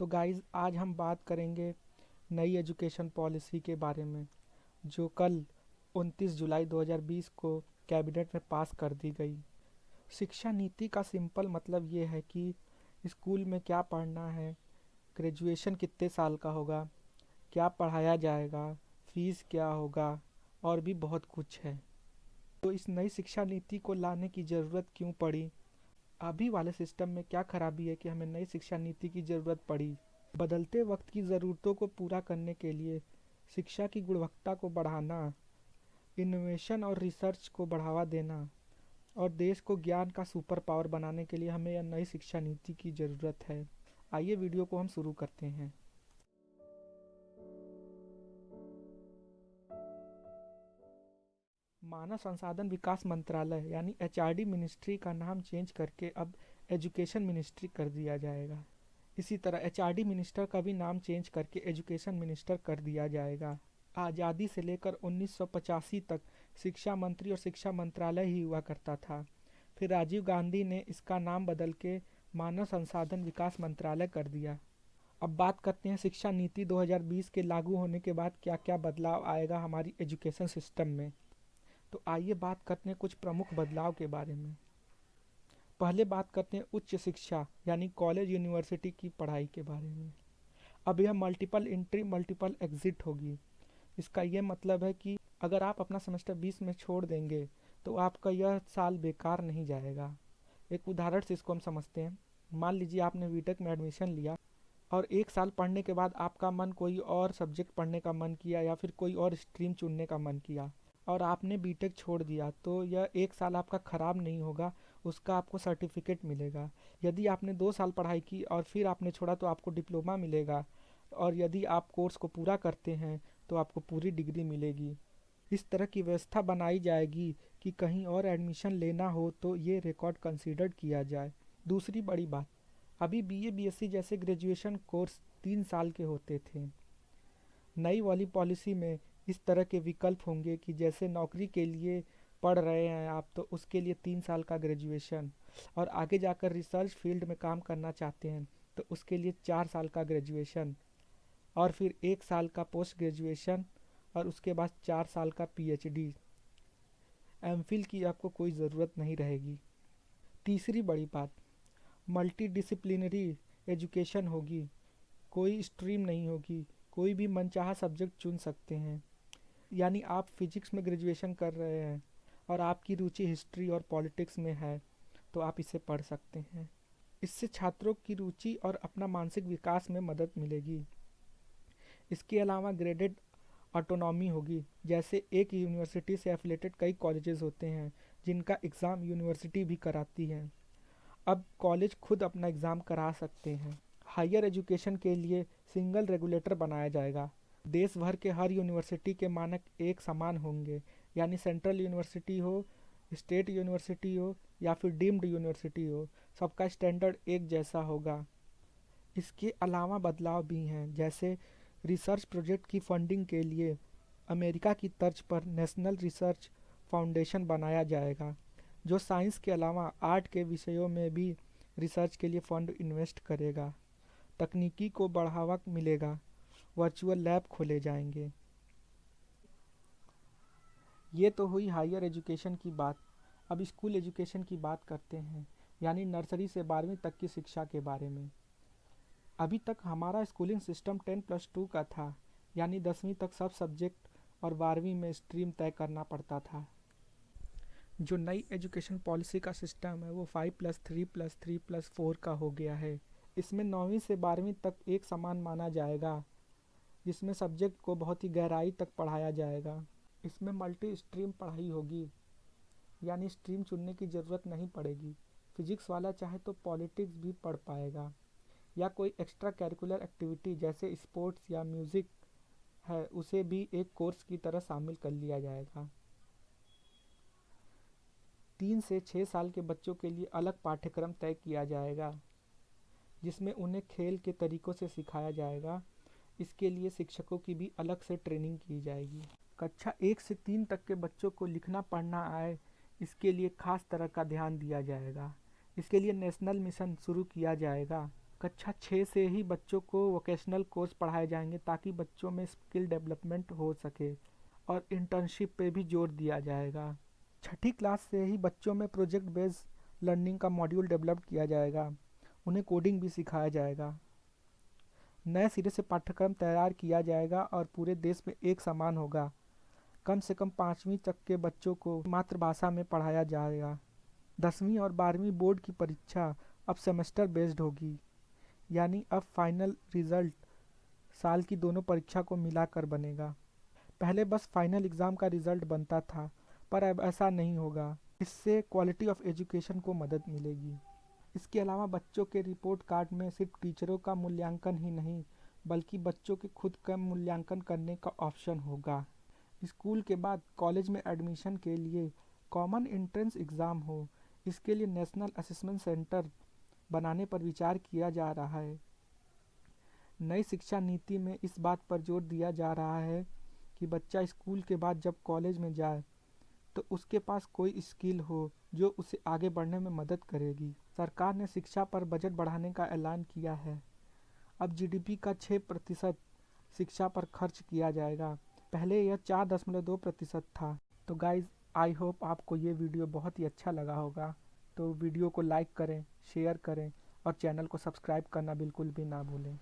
तो गाइज़ आज हम बात करेंगे नई एजुकेशन पॉलिसी के बारे में जो कल 29 जुलाई 2020 को कैबिनेट में पास कर दी गई। शिक्षा नीति का सिंपल मतलब ये है कि स्कूल में क्या पढ़ना है, ग्रेजुएशन कितने साल का होगा, क्या पढ़ाया जाएगा, फीस क्या होगा और भी बहुत कुछ है। तो इस नई शिक्षा नीति को लाने की ज़रूरत क्यों पड़ी? अभी वाले सिस्टम में क्या खराबी है कि हमें नई शिक्षा नीति की ज़रूरत पड़ी? बदलते वक्त की ज़रूरतों को पूरा करने के लिए शिक्षा की गुणवत्ता को बढ़ाना, इनोवेशन और रिसर्च को बढ़ावा देना और देश को ज्ञान का सुपर पावर बनाने के लिए हमें यह नई शिक्षा नीति की ज़रूरत है। आइए वीडियो को हम शुरू करते हैं। मानव संसाधन विकास मंत्रालय यानी एचआरडी मिनिस्ट्री का नाम चेंज करके अब एजुकेशन मिनिस्ट्री कर दिया जाएगा। इसी तरह एचआरडी मिनिस्टर का भी नाम चेंज करके एजुकेशन मिनिस्टर कर दिया जाएगा। आज़ादी से लेकर 1985 तक शिक्षा मंत्री और शिक्षा मंत्रालय ही हुआ करता था। फिर राजीव गांधी ने इसका नाम बदल के मानव संसाधन विकास मंत्रालय कर दिया। अब बात करते हैं शिक्षा नीति 2020 के लागू होने के बाद क्या क्या बदलाव आएगा हमारी एजुकेशन सिस्टम में। तो आइए बात करते हैं कुछ प्रमुख बदलाव के बारे में। पहले बात करते हैं उच्च शिक्षा यानी कॉलेज यूनिवर्सिटी की पढ़ाई के बारे में। अब यह मल्टीपल एंट्री मल्टीपल एग्जिट होगी। इसका ये मतलब है कि अगर आप अपना सेमेस्टर 20 में छोड़ देंगे तो आपका यह साल बेकार नहीं जाएगा। एक उदाहरण से इसको हम समझते हैं। मान लीजिए आपने बीटेक में एडमिशन लिया और एक साल पढ़ने के बाद आपका मन कोई और सब्जेक्ट पढ़ने का मन किया या फिर कोई और स्ट्रीम चुनने का मन किया और आपने बीटेक छोड़ दिया, तो यह एक साल आपका ख़राब नहीं होगा, उसका आपको सर्टिफिकेट मिलेगा। यदि आपने 2 साल पढ़ाई की और फिर आपने छोड़ा तो आपको डिप्लोमा मिलेगा और यदि आप कोर्स को पूरा करते हैं तो आपको पूरी डिग्री मिलेगी। इस तरह की व्यवस्था बनाई जाएगी कि कहीं और एडमिशन लेना हो तो ये रिकॉर्ड कंसीडर्ड किया जाए। दूसरी बड़ी बात, अभी बीए बीएससी जैसे ग्रेजुएशन कोर्स 3 साल के होते थे। नई वाली पॉलिसी में इस तरह के विकल्प होंगे कि जैसे नौकरी के लिए पढ़ रहे हैं आप तो उसके लिए 3 साल का ग्रेजुएशन, और आगे जाकर रिसर्च फील्ड में काम करना चाहते हैं तो उसके लिए 4 साल का ग्रेजुएशन और फिर 1 साल का पोस्ट ग्रेजुएशन और उसके बाद 4 साल का पीएचडी। एमफिल की आपको कोई ज़रूरत नहीं रहेगी। तीसरी बड़ी बात, मल्टी डिसिप्लिनरी एजुकेशन होगी। कोई स्ट्रीम नहीं होगी, कोई भी मनचाहा सब्जेक्ट चुन सकते हैं। यानी आप फिजिक्स में ग्रेजुएशन कर रहे हैं और आपकी रुचि हिस्ट्री और पॉलिटिक्स में है तो आप इसे पढ़ सकते हैं। इससे छात्रों की रुचि और अपना मानसिक विकास में मदद मिलेगी। इसके अलावा ग्रेडेड ऑटोनॉमी होगी। जैसे एक यूनिवर्सिटी से एफिलेटेड कई कॉलेजेस होते हैं जिनका एग्ज़ाम यूनिवर्सिटी भी कराती है। अब कॉलेज खुद अपना एग्ज़ाम करा सकते हैं। हायर एजुकेशन के लिए सिंगल रेगुलेटर बनाया जाएगा। देश भर के हर यूनिवर्सिटी के मानक एक समान होंगे, यानी सेंट्रल यूनिवर्सिटी हो, स्टेट यूनिवर्सिटी हो या फिर डीम्ड यूनिवर्सिटी हो, सबका स्टैंडर्ड एक जैसा होगा। इसके अलावा बदलाव भी हैं, जैसे रिसर्च प्रोजेक्ट की फंडिंग के लिए अमेरिका की तर्ज पर नेशनल रिसर्च फाउंडेशन बनाया जाएगा जो साइंस के अलावा आर्ट के विषयों में भी रिसर्च के लिए फंड इन्वेस्ट करेगा। तकनीकी को बढ़ावा मिलेगा, वर्चुअल लैब खोले जाएंगे। ये तो हुई हायर एजुकेशन की बात। अब स्कूल एजुकेशन की बात करते हैं, यानी नर्सरी से 12वीं तक की शिक्षा के बारे में। अभी तक हमारा स्कूलिंग सिस्टम 10+2 का था, यानी 10वीं तक सब सब्जेक्ट और 12वीं में स्ट्रीम तय करना पड़ता था। जो नई एजुकेशन पॉलिसी का सिस्टम है वो 5+3+3+4 का हो गया है। इसमें 9वीं से 12वीं तक एक समान माना जाएगा, जिसमें सब्जेक्ट को बहुत ही गहराई तक पढ़ाया जाएगा। इसमें मल्टी स्ट्रीम पढ़ाई होगी, यानी स्ट्रीम चुनने की ज़रूरत नहीं पड़ेगी। फिजिक्स वाला चाहे तो पॉलिटिक्स भी पढ़ पाएगा, या कोई एक्स्ट्रा कैरिकुलर एक्टिविटी जैसे स्पोर्ट्स या म्यूज़िक है उसे भी एक कोर्स की तरह शामिल कर लिया जाएगा। 3 से 6 साल के बच्चों के लिए अलग पाठ्यक्रम तय किया जाएगा जिसमें उन्हें खेल के तरीकों से सिखाया जाएगा। इसके लिए शिक्षकों की भी अलग से ट्रेनिंग की जाएगी। कक्षा 1 से 3 तक के बच्चों को लिखना पढ़ना आए, इसके लिए खास तरह का ध्यान दिया जाएगा। इसके लिए नेशनल मिशन शुरू किया जाएगा। कक्षा 6 से ही बच्चों को वोकेशनल कोर्स पढ़ाए जाएंगे ताकि बच्चों में स्किल डेवलपमेंट हो सके और इंटर्नशिप पे भी जोर दिया जाएगा। छठी क्लास से ही बच्चों में प्रोजेक्ट बेस्ड लर्निंग का मॉड्यूल डेवलप किया जाएगा। उन्हें कोडिंग भी सिखाया जाएगा। नए सिरे से पाठ्यक्रम तैयार किया जाएगा और पूरे देश में एक समान होगा। कम से कम 5वीं तक के बच्चों को मातृभाषा में पढ़ाया जाएगा। 10वीं और 12वीं बोर्ड की परीक्षा अब सेमेस्टर बेस्ड होगी, यानी अब फाइनल रिजल्ट साल की दोनों परीक्षा को मिलाकर बनेगा। पहले बस फाइनल एग्ज़ाम का रिजल्ट बनता था, पर अब ऐसा नहीं होगा। इससे क्वालिटी ऑफ एजुकेशन को मदद मिलेगी। इसके अलावा बच्चों के रिपोर्ट कार्ड में सिर्फ टीचरों का मूल्यांकन ही नहीं, बल्कि बच्चों के खुद का मूल्यांकन करने का ऑप्शन होगा। स्कूल के बाद कॉलेज में एडमिशन के लिए कॉमन एंट्रेंस एग्ज़ाम हो, इसके लिए नेशनल असेसमेंट सेंटर बनाने पर विचार किया जा रहा है। नई शिक्षा नीति में इस बात पर जोर दिया जा रहा है कि बच्चा स्कूल के बाद जब कॉलेज में जाए तो उसके पास कोई स्किल हो जो उसे आगे बढ़ने में मदद करेगी। सरकार ने शिक्षा पर बजट बढ़ाने का ऐलान किया है। अब जीडीपी का 6% शिक्षा पर खर्च किया जाएगा। पहले यह 4.2% था। तो गाइज, आई होप आपको ये वीडियो बहुत ही अच्छा लगा होगा। तो वीडियो को लाइक करें, शेयर करें और चैनल को सब्सक्राइब करना बिल्कुल भी ना भूलें।